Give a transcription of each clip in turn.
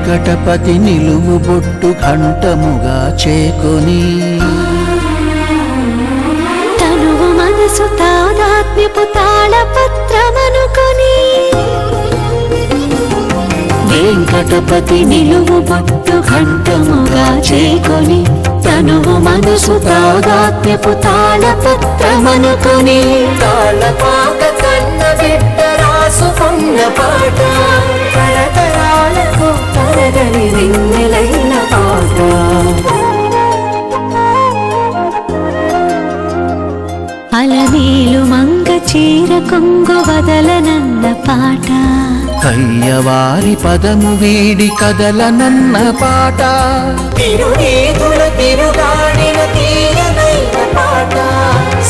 వెంకటపతి నిలువు బొట్టు ఘంటముగా చేకొని తనువు మనసు తాదాత్మ్యపు తాళపత్రమనుకొని వెంకటపతి నిలువు బొట్టు ఘంటముగా చేకొని తనువు మనసు తాదాత్మ్యపు తాళపత్రమనుకొని తాళపాక కన్న బిడ్డ రాసుకున్న పాట తరతరాలకు తరగని వెన్నెలైన పాట అలనీలు మంగ చీర కొంగు వదలనన్న పాట కయ్యవారి పదము వీడి కదలనన్న పాట తిరునీతుల తిరుగాడిన తీయనైన పాట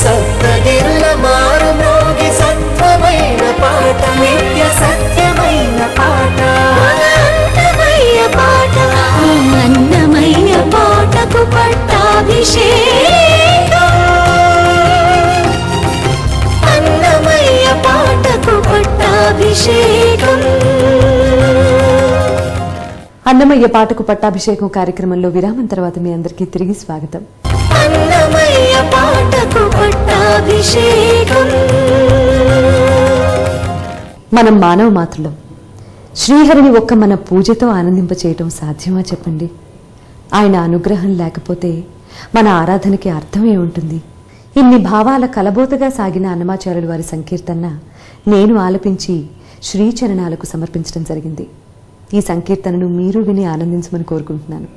సప్తగిరుల మారు మోగి సత్వమైన పాట నిత్య సత్యమైన పాట అన్నమయ్య పాట అన్నమయ్య పాటకు పట్టాభిషేకం అన్నమయ్య పాటకు పట్టాభిషేకం. అన్నమయ్య పాటకు పట్టాభిషేకం కార్యక్రమంలో విరామం తర్వాత మీ అందరికీ తిరిగి స్వాగతం. అన్నమయ్య పాటకు పట్టాభిషేకం. మనం మానవ మాతృలం. శ్రీహరిని ఒక్క మన పూజతో ఆనందింపచేయటం సాధ్యమా చెప్పండి? ఆయన అనుగ్రహం లేకపోతే మన ఆరాధనకి అర్థమే ఉంటుంది? ఇన్ని భావాల కలబోతగా సాగిన అన్నమాచార్యుల వారి సంకీర్తన నేను ఆలపించి శ్రీచరణాలకు సమర్పించడం జరిగింది. ఈ సంకీర్తనను మీరు విని ఆనందించమని కోరుకుంటున్నాను.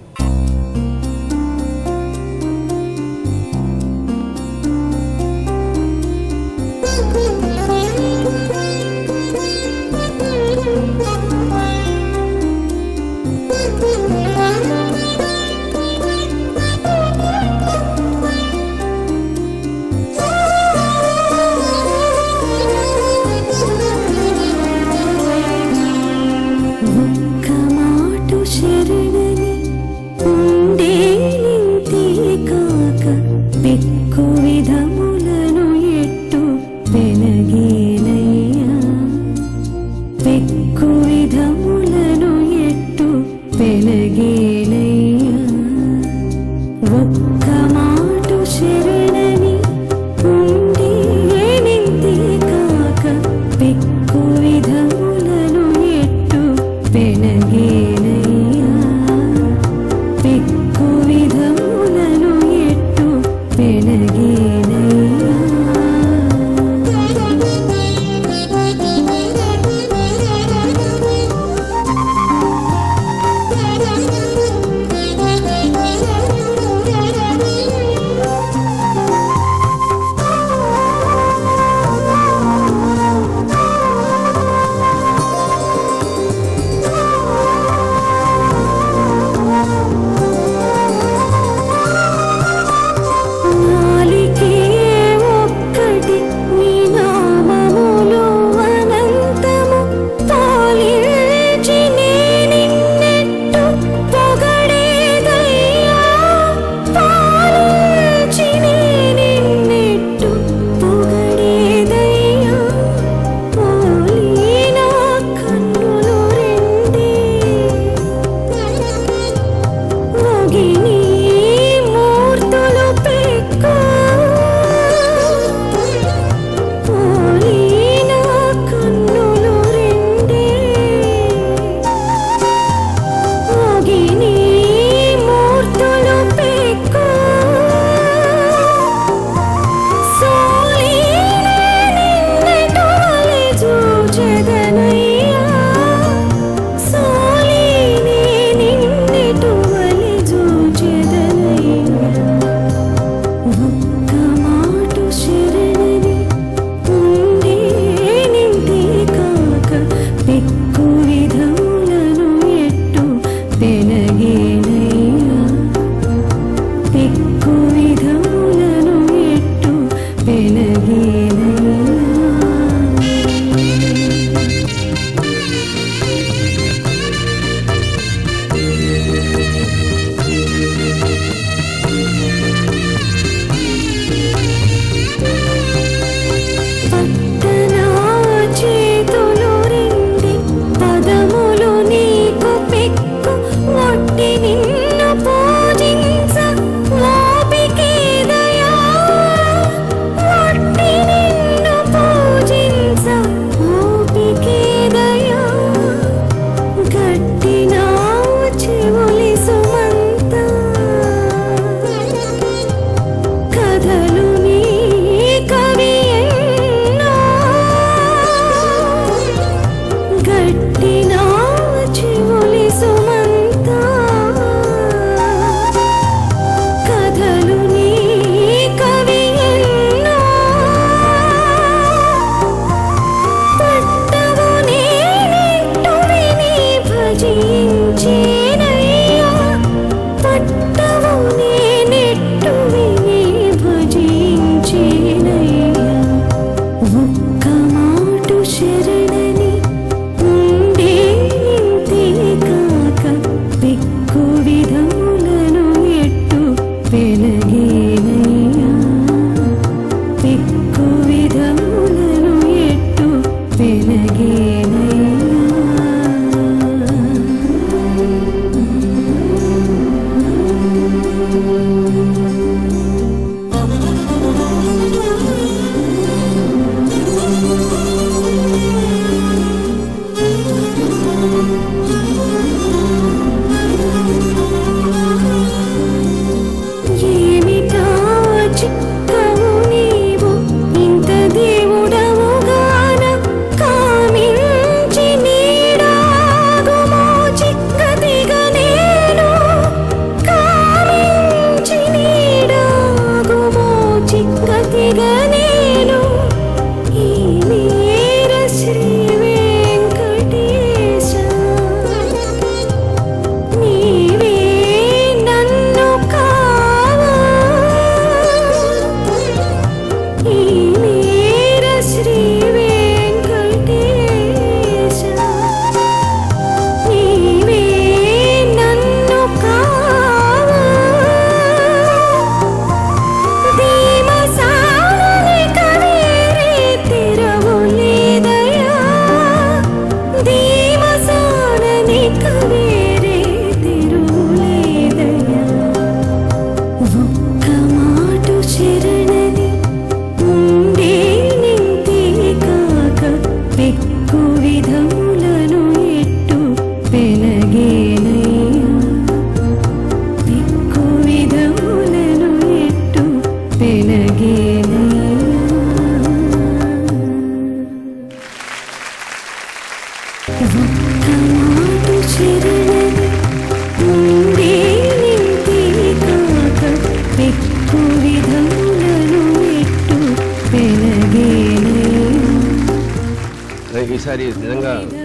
ఈసారి నిజంగా అంటే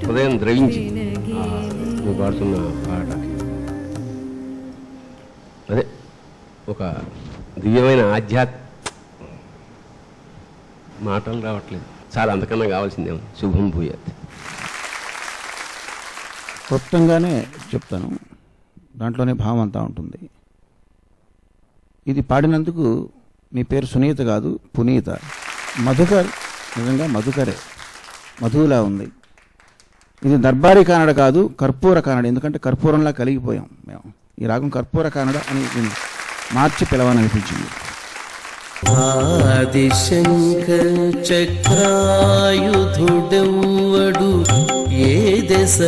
హృదయం ద్రవించి నువ్వు పాడుతున్న పాట అదే ఒక దివ్యమైన మాటలు రావట్లేదు, చాలా అంతకన్నా కావాల్సిందేమో. శుభం భూయాత్. క్లుప్తంగానే చెప్తాను, దాంట్లోనే భావం అంతా ఉంటుంది. ఇది పాడినందుకు మీ పేరు సునీత కాదు, పునీత. మధుకర్ నిజంగా మధుకరే, మధువులా ఉంది. ఇది దర్బారీ కానడ కాదు, కర్పూర కానడ. ఎందుకంటే కర్పూరంలా కలిగిపోయాం మేము. ఈ రాగం కర్పూర కానడ అని మార్చి పిలవాలనిపించింది. ఆదిశంకర చక్రాయుధుడెవ్వడు, ఏ దశ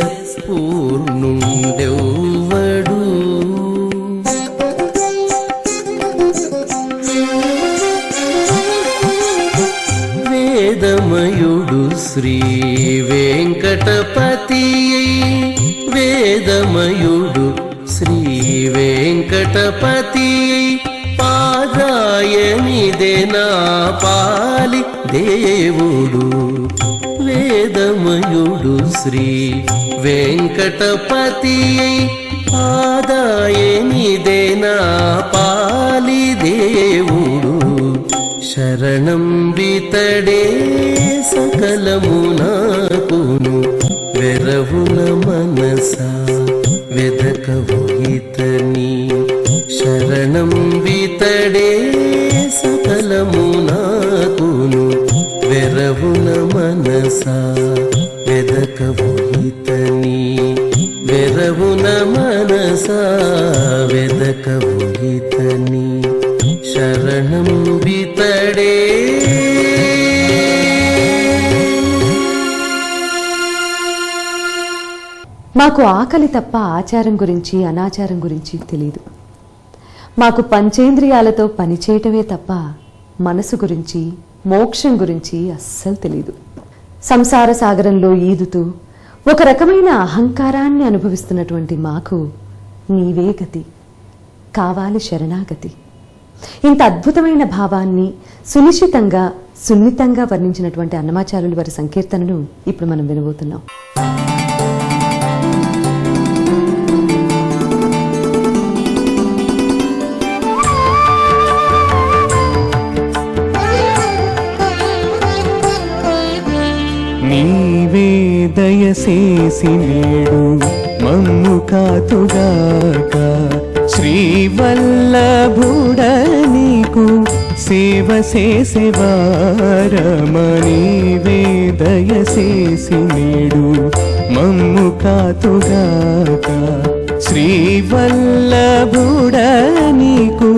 పూర్ణుండెవ్వడు. వేదమయుడు శ్రీ వెంకటపతి, వేదమయుడు శ్రీ వెంకటపతి. పాదాయనిదే నా పాలి దేవుడు, వేదమయుడు శ్రీ వెంకటపతి. పాదాయనిదే నా పాలి దేవుడు, శరణం వితడే సకలము నాకును. వెరవుల మనసా వెదకవు ఇతని, శరణం వితడే సకలము నాకును. వెరవుల మనసా వెదకవు ఇతని, వెరవుల మనసా వెదకవు ఇతని, శరణం వితడే. మాకు ఆకలి తప్ప ఆచారం గురించి అనాచారం గురించి తెలీదు. మాకు పంచేంద్రియాలతో పనిచేయటమే తప్ప మనసు గురించి మోక్షం గురించి అస్సలు తెలీదు. సంసార సాగరంలో ఈదుతూ ఒక రకమైన అహంకారాన్ని అనుభవిస్తున్నటువంటి మాకు నీవే గతి, కావాలి శరణాగతి. ఇంత అద్భుతమైన భావాన్ని సునిశ్చితంగా సున్నితంగా వర్ణించినటువంటి అన్నమాచార్యుల వారి సంకీర్తనను ఇప్పుడు మనం వినబోతున్నాం. నీవే దయసేసి నేడు మమ్ము కాతుగాక, శ్రీవల్లభుడ నీకు సేవ చేసేవారమ. నీవే దయసేసి నేడు మమ్ము కాతుగాక, శ్రీవల్లభుడ నీకు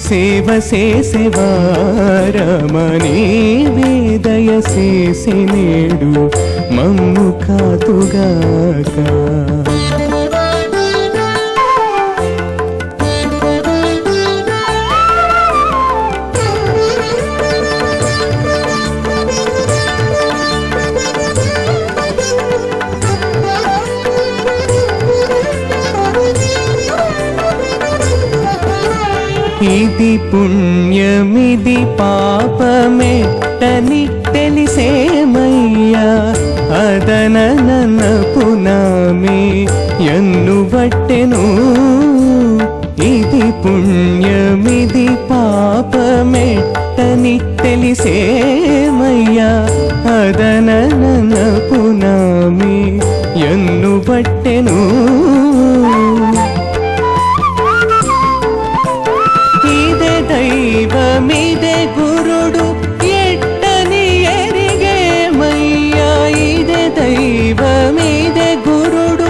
సేవ చేసేవారమ. నీవే దయసేసి నేడు మమ్ము కాతుగాక. ఇది పుణ్యమిది పాపమెట్టని తెలిసేమయ్యా, అదనన పునామే ఎన్ను బట్టెను. ఇది పుణ్యమిది పాపమెట్టని తెలిసేమయ్యా, అదనన పునామే ఎన్ను బట్టెను. దైవమిదే గురుడు ఎట్టని ఎరిగేమయ్యా, ఇదే దైవమిదే గురుడు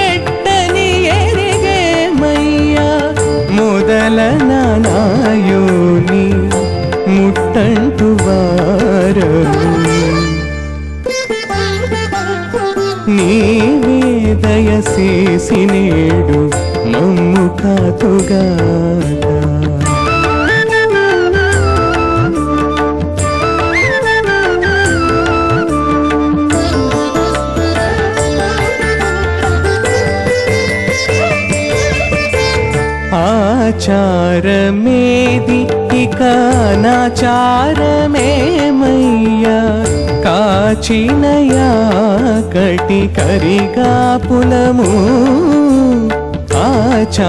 ఎట్టని ఎరిగేమయ్యా. మొదల నాయోని ముట్టంటు వారము, నీవే దయసేసి నేడు మమ్ము కాతుగాక. ఆచారమేది ఇక నాచారమేమయ్యా, కాచిన యాకటి కరిగాపులము ఆచారమేది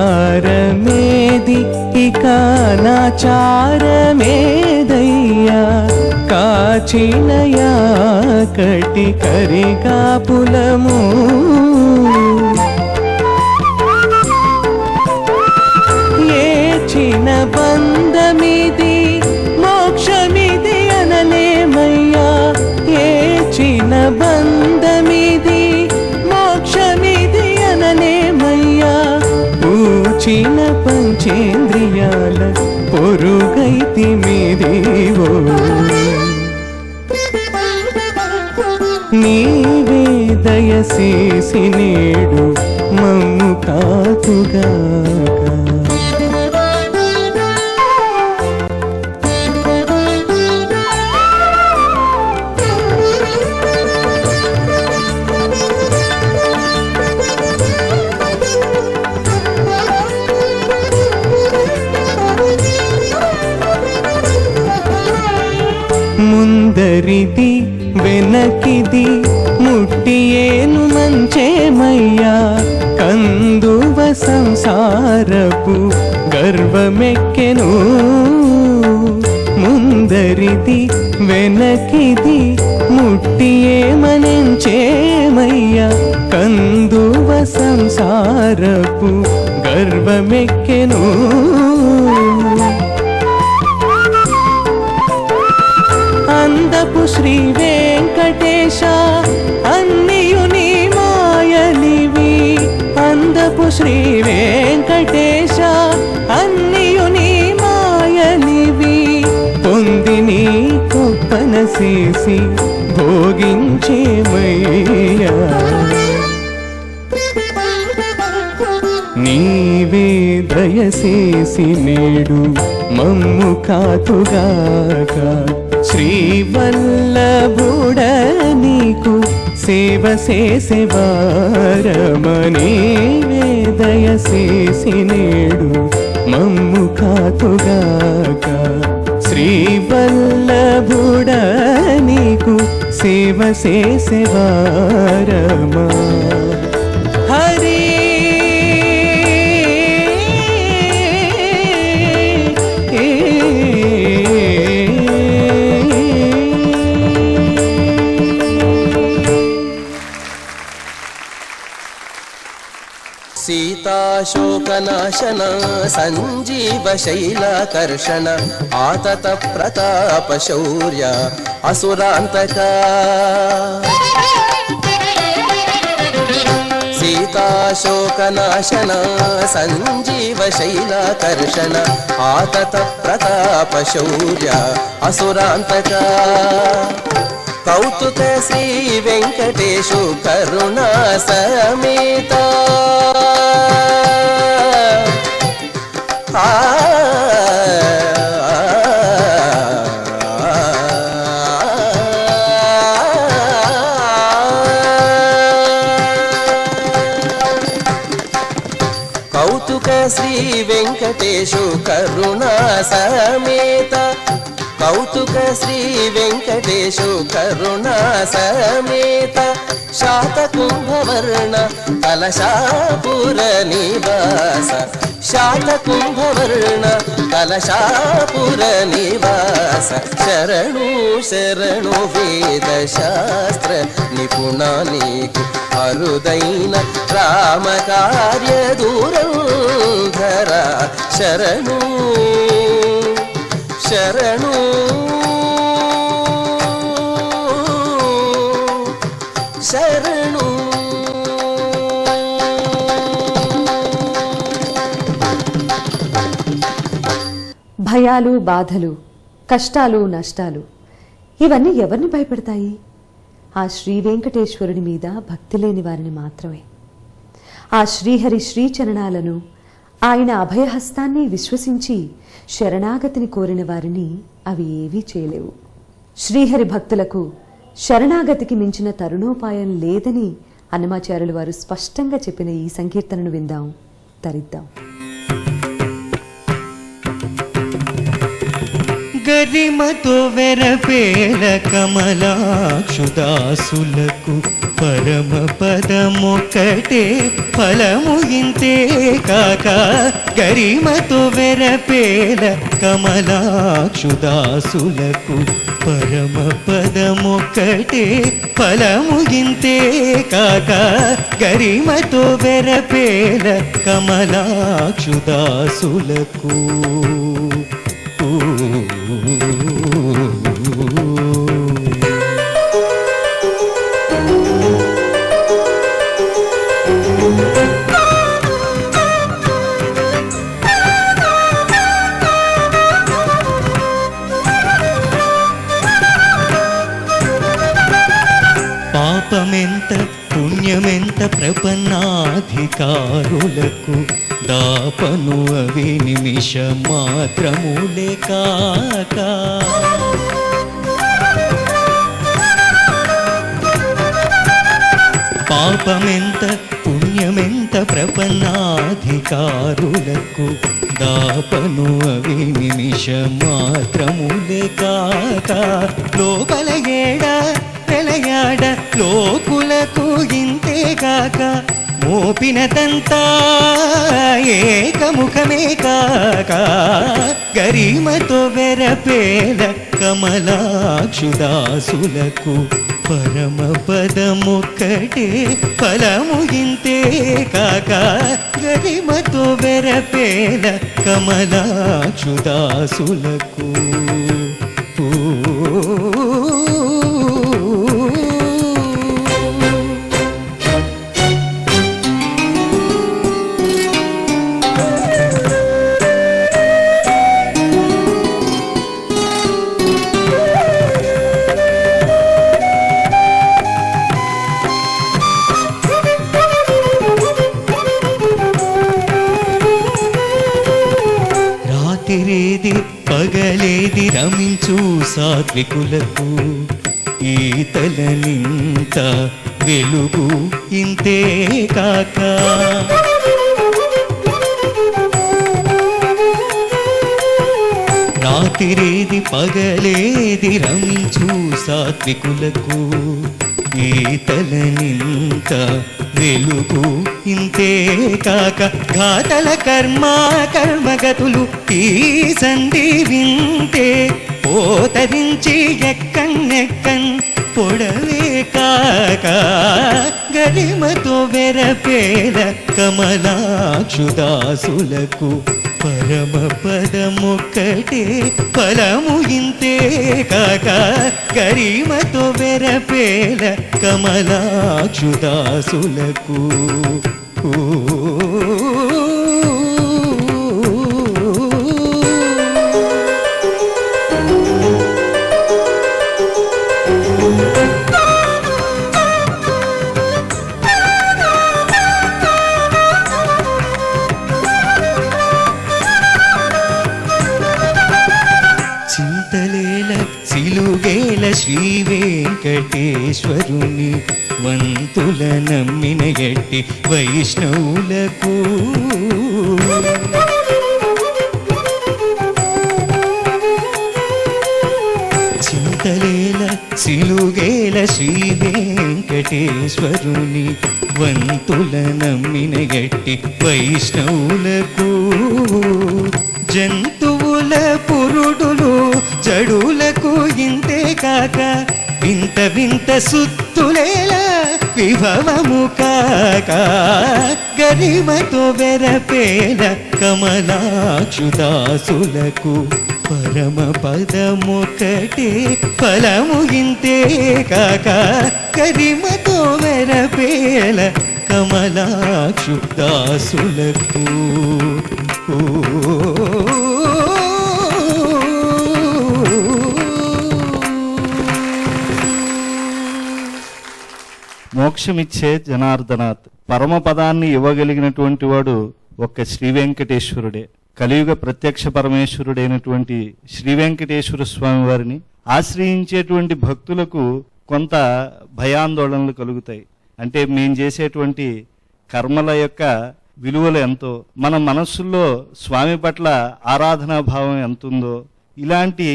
ఇక నాచారమేదయ్యా కాచిన యాకటి కరిగాపులము ఏచిన బంధమిది మోక్షమిది అనలేమయ్యా ఏచిన బంధమిది మోక్షమిది అనలేమయ్యా పూచిన పంచేంద్రియాల పొరుగైతి మీదేవో నీవే దయచేసి నేడు మమ్ము కాతుగాక ముందరిది వెనకిది ముట్టియేను మంచేమయ్యా కందువ సంసారపు గర్వమెక్కెను ముందరిది వెనకిది ముట్టియేమనెంచేమయ్యా కందువ సంసారపు గర్వమెక్కెను అందపు శ్రీ వెంకటేశ అన్నియుని మాయలివి అందపు శ్రీ వెంకటేశ అన్నియుని మాయలివి పొందిని కొప్పన చేసి భోగించేమయ్యా నీవే దయచేసి నేడు మమ్ము కాతుగాక శ్రీవల్లభుడ నీకు సేవ చేసేవారమని దయచేసి నేడు మమ్ము కాతుగాక శ్రీవల్లభుడ నీకు సేవ చేసేవారమా హరి సీతాశోకనాశన సంజీవ శైలాకర్షణ ఆతత ప్రతాప శౌర్య అసురాంతక సీతాశోకనాశన సంజీవ శైలాకర్షణ ఆతత ప్రతాప శౌర్య అసురాంతక కౌతుక శ్రీ వెంకటేశు కరుణా సమేత కౌతుక శ్రీ వెంకటేశు కరుణా సమేత కౌతుక శ్రీ వెంకటేశు కరుణా సమేత శాతకుంభవర్ణ కలశాపుర నివాస శాతకుంభవర్ణ కలశాపుర నివాస శరణు శరణు వేద శాస్త్ర నిపుణా నీకు అరుదైన రామకార్య దూరంధర శరణు శరణు శరణు భయాలు బాధలు కష్టాలు నష్టాలు ఇవన్నీ ఎవరిని భయపెడతాయి? ఆ శ్రీ వెంకటేశ్వరుని మీద భక్తి లేని వారిని మాత్రమే. ఆ శ్రీహరి శ్రీచరణాలను ఆయన అభయహస్తాన్ని విశ్వసించి శరణాగతిని కోరిన వారిని అవి ఏవీ చేయలేవు. శ్రీహరి భక్తులకు శరణాగతికి మించిన తరుణోపాయం లేదని అన్నమాచార్యుల వారు స్పష్టంగా చెప్పిన ఈ సంకీర్తనను విందాం, తరిద్దాం. గరిమతో వెరపేల కమలాక్షుదాసులకు పరమ పదమొక్కటే ఫలము ఇంతే కాక. గరిమతో వెరపేల కమలాక్షుదాసులకు పరమ పదమొక్కటే ఫలము ఇంతే కాక. గరిమతో వెరపేల కమలాక్షుదాసులకు పాపమెంత పుణ్యమెంత ప్రపన్నాధికారులకు దాపను అవి నిమిష మాత్రములే కాక. పాపమెంత పుణ్యమెంత ప్రపన్నాధికారులకు దాపను అవి నిమిష మాత్రములే కాక. లోపల ఏడా వెలయాడ లోకులకు ఇంతే కాక. మోపినదంతా ఏకముఖమే కాక. గరిమతో వెరపేల కమలాక్షుదాసులకు పరమ పదమొక్కటే ఫలము ఇంతే కాక. గరిమతో వెరపేల కమలాక్షుదాసులకు రాతిరేది పగలేది రమించు సాత్వికులకు ఈతలనింత వెలుగు ఇంతే కాక. రాతిరేది పగలేది రమించు సాత్వికులకు ఈతలనింత వెలుగు ఇంతే కాక. ఘాతల కర్మగతులు ఈ సంధి వింటే పోతరించి ఎక్కన్నెక్కన్ పొడవే కాక. గరిమతో వెరపేల కమలాక్షుదాసులకు పరమ పదమొక్కటే ఫలము ఇంతే కాక. గరిమతో వెరపేల కమలాక్షుదాసులకు చింతలేల సిలుగేల శ్రీ వెంకటేశ్వరుని వంతుల నమ్మిన ఎట్టి వైష్ణవులకు చింతలేల సిలుగేల శ్రీ వెంకటేశ్వరుని వంతుల నమ్మిన ఎట్టి వైష్ణవులకు జంతువుల పురుడులు జడులకు ఇంతే కాక. వింత వింత సుత్తులేలా విభవము కాక. గరిమతో వెరపేల కమలాక్షుదాసులకు పరమ పదమొక్కటే ఫలము ఇంతే కాక. గరిమతో వెరపేల కమలాక్షుదాసులకు మోక్షమిచ్చే జనార్దనాథ్. పరమపదాన్ని ఇవ్వగలిగినటువంటి వాడు ఒక్క శ్రీ వెంకటేశ్వరుడే. కలియుగ ప్రత్యక్ష పరమేశ్వరుడైనటువంటి శ్రీ వెంకటేశ్వర స్వామి వారిని ఆశ్రయించేటువంటి భక్తులకు కొంత భయాందోళనలు కలుగుతాయి. అంటే మేము చేసేటువంటి కర్మల యొక్క విలువలు ఎంతో, మన మనస్సుల్లో స్వామి పట్ల ఆరాధనా భావం ఎంతుందో ఇలాంటి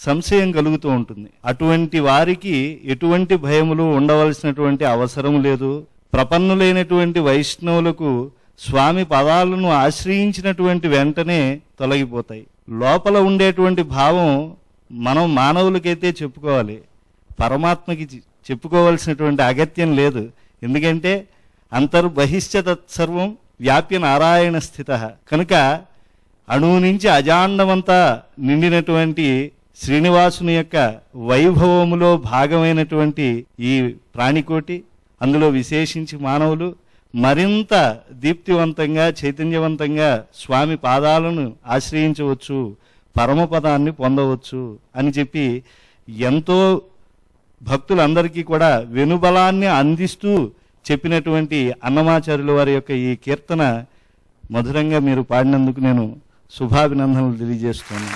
సంశయం కలుగుతూ ఉంటుంది. అటువంటి వారికి ఎటువంటి భయములు ఉండవలసినటువంటి అవసరం లేదు. ప్రపన్నులైనటువంటి వైష్ణవులకు స్వామి పదాలను ఆశ్రయించినటువంటి వెంటనే తొలగిపోతాయి. లోపల ఉండేటువంటి భావం మనం మానవులకైతే చెప్పుకోవాలి, పరమాత్మకి చెప్పుకోవాల్సినటువంటి అగత్యం లేదు. ఎందుకంటే అంతర్బహిశ్చ తత్సర్వం వ్యాప్య నారాయణ స్థిత. కనుక అణువు నుంచి అజాండమంతా నిండినటువంటి శ్రీనివాసుని యొక్క వైభవములో భాగమైనటువంటి ఈ ప్రాణికోటి, అందులో విశేషించి మానవులు మరింత దీప్తివంతంగా చైతన్యవంతంగా స్వామి పాదాలను ఆశ్రయించవచ్చు, పరమపదాన్ని పొందవచ్చు అని చెప్పి ఎంతో భక్తులందరికీ కూడా వెనుబలాన్ని అందిస్తూ చెప్పినటువంటి అన్నమాచార్యుల వారి యొక్క ఈ కీర్తన మధురంగా మీరు పాడినందుకు నేను శుభాభినందనలు తెలియజేస్తున్నాను.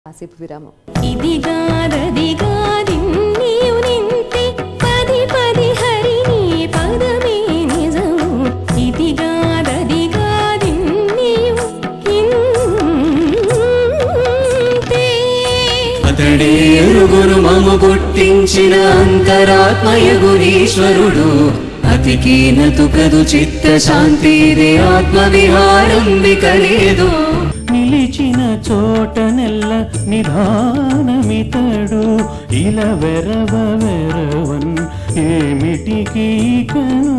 కాసేపు విరామం. అతడే ఎరుగురు మము పుట్టించిన అంతరాత్మయగురీశ్వరుడు. అతికీనతు కదు చిత్త శాంతి రే ఆత్మ విహారం వికలేదు. నిలిచిన చోట నెల్ల నిధానమితడు. ఇలా వెరవన్ ఏమిటికి కను.